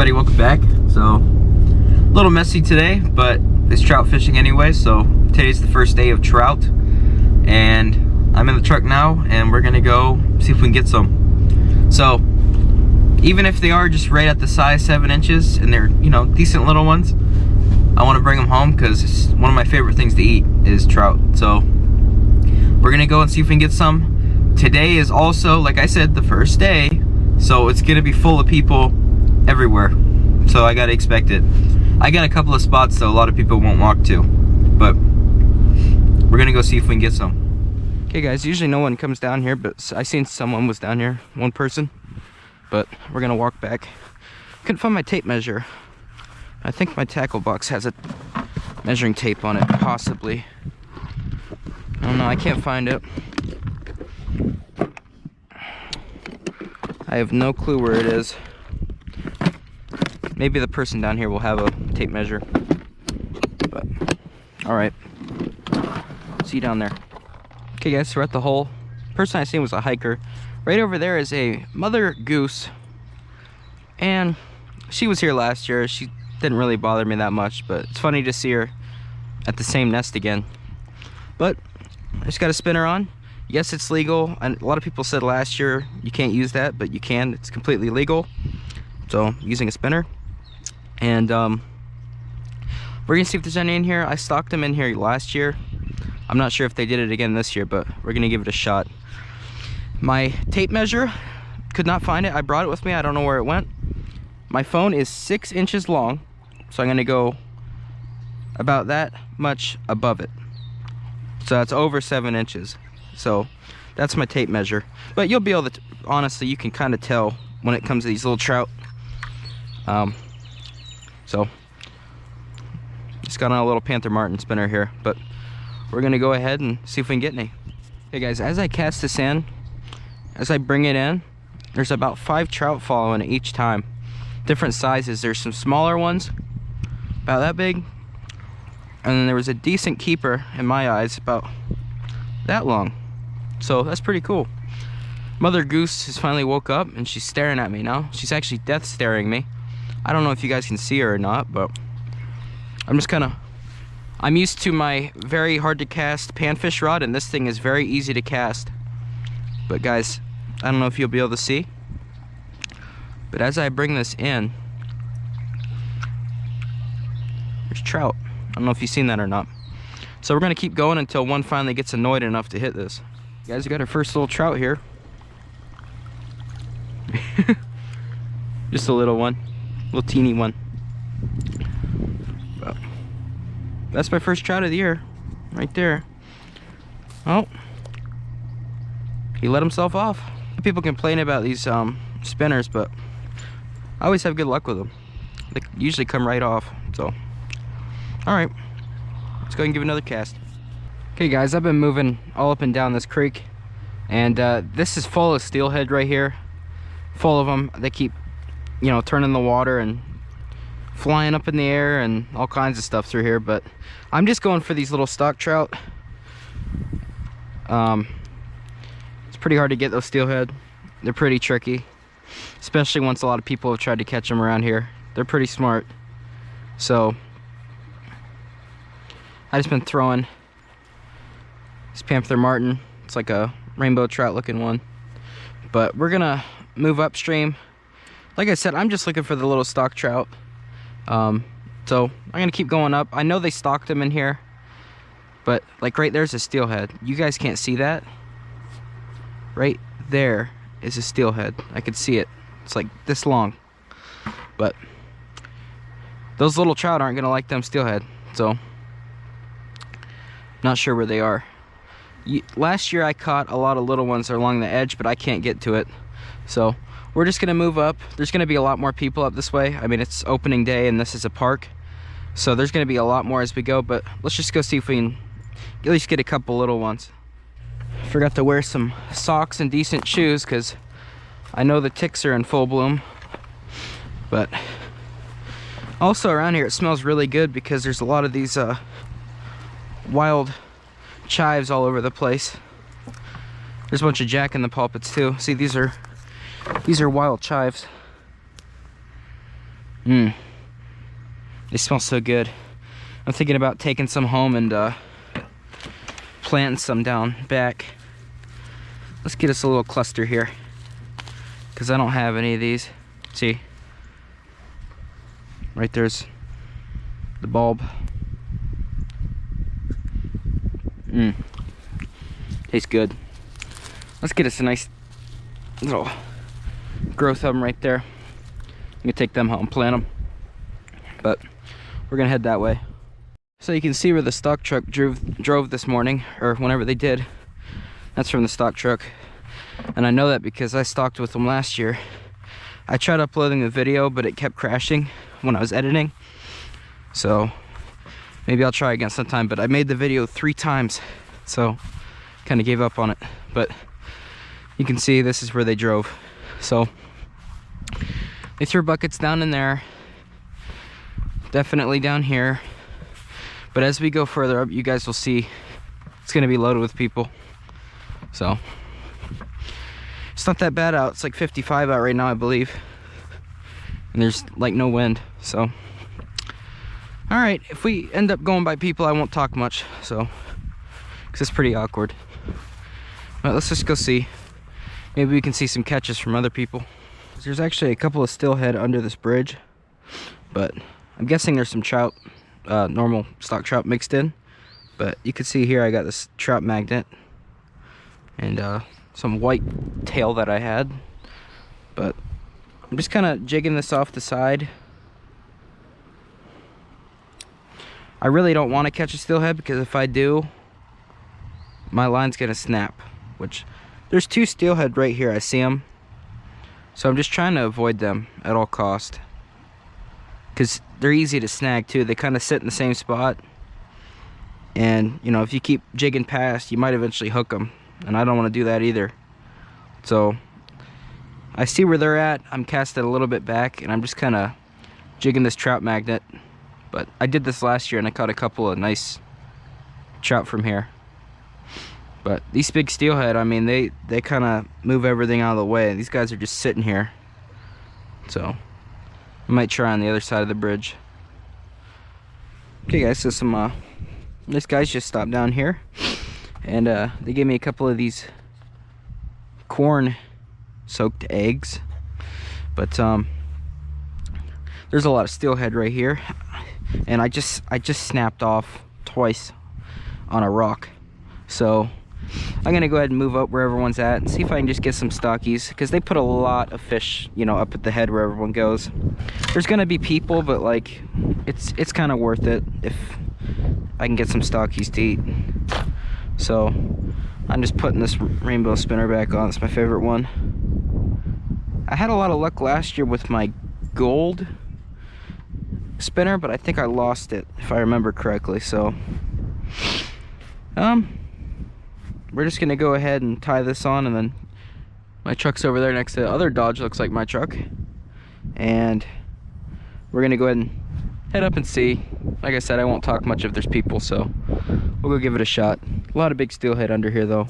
everybody, welcome back. So, a little messy today, but it's trout fishing anyway, so today's the first day of trout. And I'm in the truck now, and we're gonna go see if we can get some. So, even if they are just right at the size 7 inches, and they're, you know, decent little ones, I wanna bring them home because it's one of my favorite things to eat is trout. So, we're gonna go and see if we can get some. Today is also, like I said, the first day, so it's gonna be full of people everywhere, so I gotta expect it. I got a couple of spots though a lot of people won't walk to, but we're gonna go see if we can get some. Okay guys, usually no one comes down here, but I seen someone was down here, one person, but we're gonna walk back. Couldn't find my tape measure. I think my tackle box has a measuring tape on it, possibly. I don't know, I can't find it. I have no clue where it is. Maybe the person down here will have a tape measure. But, alright. See you down there. Okay guys, so we're at the hole. Person I seen was a hiker. Right over there is a mother goose. And she was here last year. She didn't really bother me that much, but it's funny to see her at the same nest again. But, I just got a spinner on. Yes, it's legal, and a lot of people said last year you can't use that, but you can. It's completely legal. So, using a spinner. And we're gonna see if there's any in here. I stocked them in here last year. I'm not sure if they did it again this year, but we're gonna give it a shot. My tape measure, could not find it. I brought it with me, I don't know where it went. My phone is 6 inches long, so I'm gonna go about that much above it. So that's over 7 inches. So that's my tape measure. But you'll be able to, honestly, you can kind of tell when it comes to these little trout. So just got on a little Panther Martin spinner here, but we're gonna go ahead and see if we can get any. Hey guys, as I cast this in, as I bring it in, there's about 5 trout following it each time. Different sizes. There's some smaller ones, about that big, and then there was a decent keeper in my eyes, about that long. So that's pretty cool. Mother goose has finally woke up and she's staring at me now. She's actually death staring me. I don't know if you guys can see her or not, but I'm used to my very hard to cast panfish rod, and this thing is very easy to cast. But guys, I don't know if you'll be able to see, but as I bring this in, there's trout. I don't know if you've seen that or not. So we're gonna keep going until one finally gets annoyed enough to hit this. You guys, we got our first little trout here. Just a little one, little teeny one. But that's my first trout of the year, right there. Oh, he let himself off. People complain about these spinners, but I always have good luck with them. They usually come right off. So, all right, let's go ahead and give another cast. Okay guys, I've been moving all up and down this creek, and this is full of steelhead right here. Full of them. They keep, you know, turning the water and flying up in the air and all kinds of stuff through here, but I'm just going for these little stock trout. It's pretty hard to get those steelhead. They're pretty tricky, especially once a lot of people have tried to catch them around here. They're pretty smart. So I just been throwing this Panther Martin. It's like a rainbow trout looking one, but we're gonna move upstream. Like I said, I'm just looking for the little stock trout. So I'm gonna keep going up. I know they stocked them in here, but like right there's a steelhead. You guys can't see that. Right there is a steelhead. I could see it. It's like this long, but those little trout aren't gonna like them steelhead. So not sure where they are. Last year I caught a lot of little ones along the edge, but I can't get to it. So we're just gonna move up. There's gonna be a lot more people up this way. I mean, it's opening day and this is a park, so there's gonna be a lot more as we go, but let's just go see if we can at least get a couple little ones. Forgot to wear some socks and decent shoes because I know the ticks are in full bloom. But also around here it smells really good because there's a lot of these wild chives all over the place. There's a bunch of jack in the pulpits too. See, these are wild chives. They smell so good. I'm thinking about taking some home and planting some down back. Let's get us a little cluster here, because I don't have any of these. See, right there's the bulb. Tastes good. Let's get us a nice little growth of them right there. I'm gonna take them home, plant them, but we're gonna head that way. So you can see where the stock truck drove this morning, or whenever they did. That's from the stock truck, and I know that because I stocked with them last year. I tried uploading the video, but it kept crashing when I was editing, so maybe I'll try again sometime. But I made the video 3 times, so kind of gave up on it. But you can see this is where they drove. So they threw buckets down in there, definitely down here, but as we go further up, you guys will see it's going to be loaded with people. So it's not that bad out. It's like 55 out right now, I believe, and there's like no wind. So all right, if we end up going by people, I won't talk much, so because it's pretty awkward. But let's just go see. Maybe we can see some catches from other people. There's actually a couple of steelhead under this bridge, but I'm guessing there's some trout, normal stock trout mixed in. But you can see here I got this trout magnet and some white tail that I had. But I'm just kind of jigging this off the side. I really don't want to catch a steelhead, because if I do, my line's gonna snap. Which, there's 2 steelhead right here, I see them. So I'm just trying to avoid them at all cost, because they're easy to snag too. They kind of sit in the same spot, and you know, if you keep jigging past, you might eventually hook them, and I don't want to do that either. So I see where they're at. I'm casting a little bit back, and I'm just kind of jigging this trout magnet. But I did this last year, and I caught a couple of nice trout from here. But these big steelhead, I mean, they kind of move everything out of the way. These guys are just sitting here. So I might try on the other side of the bridge. Okay guys, so some this guys just stopped down here, and they gave me a couple of these corn soaked eggs. But there's a lot of steelhead right here, and I just snapped off twice on a rock. So I'm gonna go ahead and move up where everyone's at and see if I can just get some stockies, because they put a lot of fish, you know, up at the head where everyone goes. There's gonna be people, but like it's kind of worth it if I can get some stockies to eat. So I'm just putting this rainbow spinner back on. It's my favorite one. I had a lot of luck last year with my gold spinner, but I think I lost it, if I remember correctly. So we're just gonna go ahead and tie this on, and then my truck's over there next to the other Dodge, looks like my truck, and we're gonna go ahead and head up and see. Like I said, I won't talk much if there's people, so we'll go give it a shot. A lot of big steelhead under here though.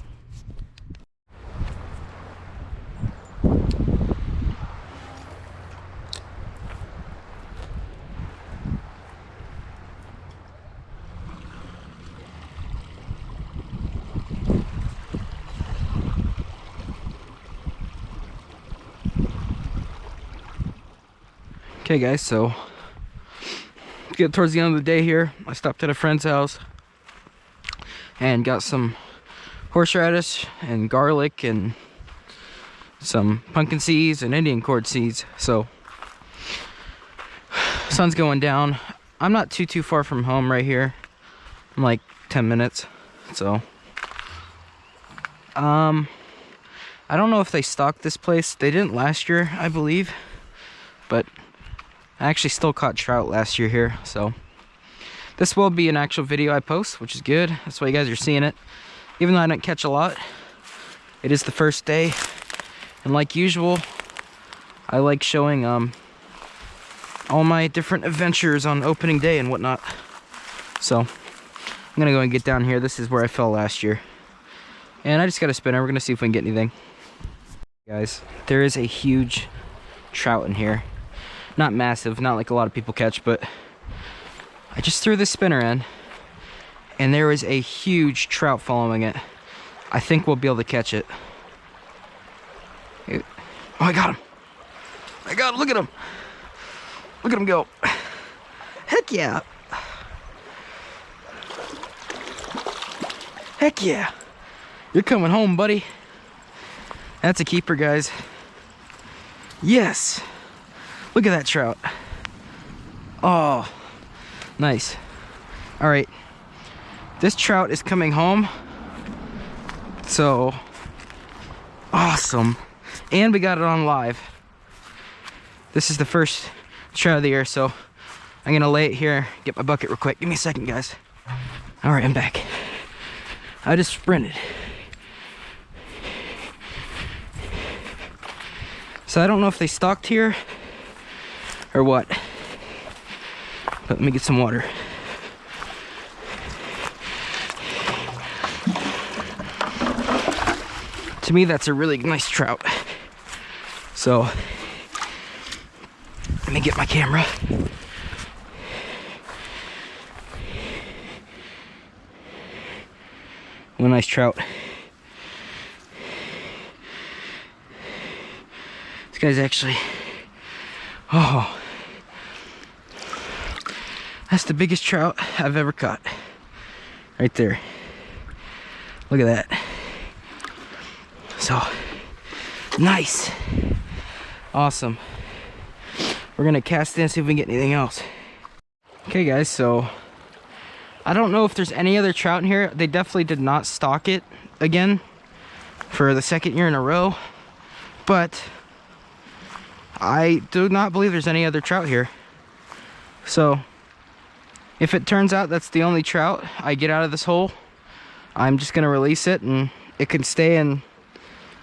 Okay guys, so to get towards the end of the day here, I stopped at a friend's house and got some horseradish and garlic and some pumpkin seeds and Indian cord seeds. So sun's going down. I'm not too far from home right here. I'm like 10 minutes. So I don't know if they stocked this place. They didn't last year, I believe, but I actually still caught trout last year here. So this will be an actual video I post, which is good. That's why you guys are seeing it. Even though I didn't catch a lot, it is the first day, and like usual, I like showing all my different adventures on opening day and whatnot. So I'm gonna go and get down here. This is where I fell last year, and I just got a spinner. We're gonna see if we can get anything. Guys, there is a huge trout in here. Not massive, not like a lot of people catch, but I just threw this spinner in and there is a huge trout following it. I think we'll be able to catch it. Oh, I got him. I got him, look at him. Look at him go. Heck yeah. Heck yeah. You're coming home, buddy. That's a keeper, guys. Yes. Look at that trout. Oh, nice. All right. This trout is coming home. So awesome. And we got it on live. This is the first trout of the year, so I'm gonna lay it here, get my bucket real quick. Give me a second, guys. All right, I'm back. I just sprinted. So I don't know if they stocked here or what, but let me get some water. To me, that's a really nice trout. So let me get my camera. What a nice trout. This guy's actually, oh, that's the biggest trout I've ever caught. Right there. Look at that. So, nice. Awesome. We're gonna cast in and see if we can get anything else. Okay guys, so I don't know if there's any other trout in here. They definitely did not stock it again for the second year in a row, but I do not believe there's any other trout here. So if it turns out that's the only trout I get out of this hole, I'm just gonna release it and it can stay and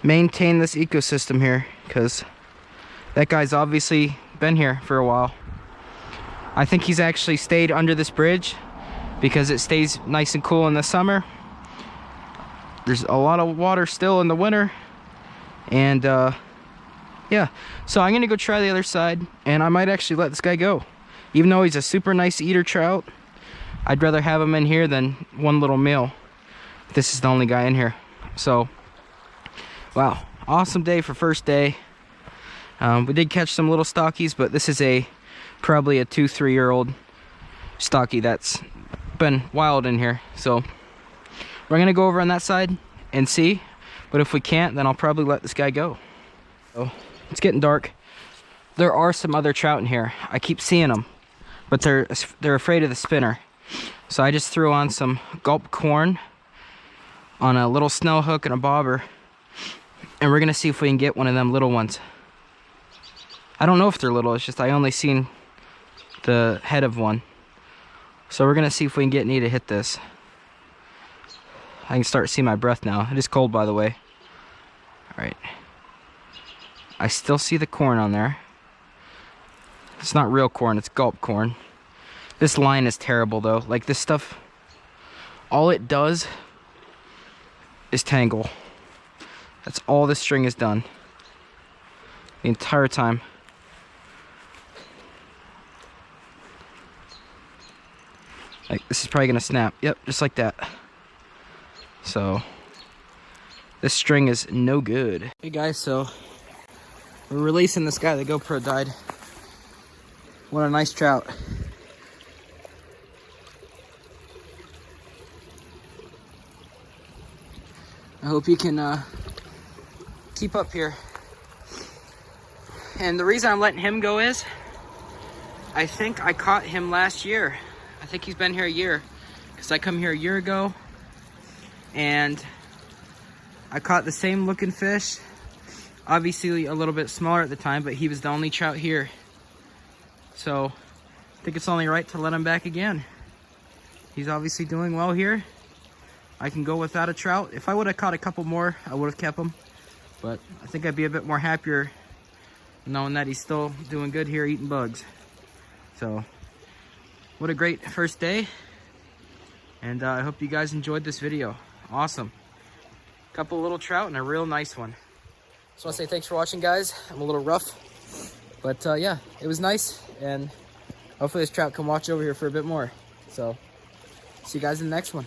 maintain this ecosystem here, because that guy's obviously been here for a while. I think he's actually stayed under this bridge because it stays nice and cool in the summer. There's a lot of water still in the winter, and yeah, so I'm gonna go try the other side, and I might actually let this guy go. Even though he's a super nice eater trout, I'd rather have him in here than one little male. This is the only guy in here. So wow, awesome day for first day. We did catch some little stockies, but this is probably a 2-3 year old stocky that's been wild in here. So we're gonna go over on that side and see, but if we can't, then I'll probably let this guy go. So it's getting dark. There are some other trout in here. I keep seeing them, but they're afraid of the spinner. So I just threw on some gulp corn on a little snell hook and a bobber, and we're gonna see if we can get one of them little ones. I don't know if they're little, it's just I only seen the head of one. So we're gonna see if we can get Nee to hit this. I can start to see my breath now. It is cold, by the way. All right. I still see the corn on there. It's not real corn, it's gulp corn. This line is terrible though. Like this stuff, all it does is tangle. That's all this string has done the entire time. Like this is probably gonna snap. Yep, just like that. So this string is no good. Hey guys, so we're releasing this guy. The GoPro died. What a nice trout. I hope you can keep up here. And the reason I'm letting him go is I think I caught him last year. I think he's been here a year, because I come here a year ago and I caught the same looking fish, obviously a little bit smaller at the time, but he was the only trout here. So I think it's only right to let him back again. He's obviously doing well here. I can go without a trout. If I would have caught a couple more, I would have kept him, but I think I'd be a bit more happier knowing that he's still doing good here eating bugs. So what a great first day, and I hope you guys enjoyed this video. Awesome. Couple little trout and a real nice one. Just want to say thanks for watching, guys. I'm a little rough, But yeah, it was nice, and hopefully this trout can watch over here for a bit more. So see you guys in the next one.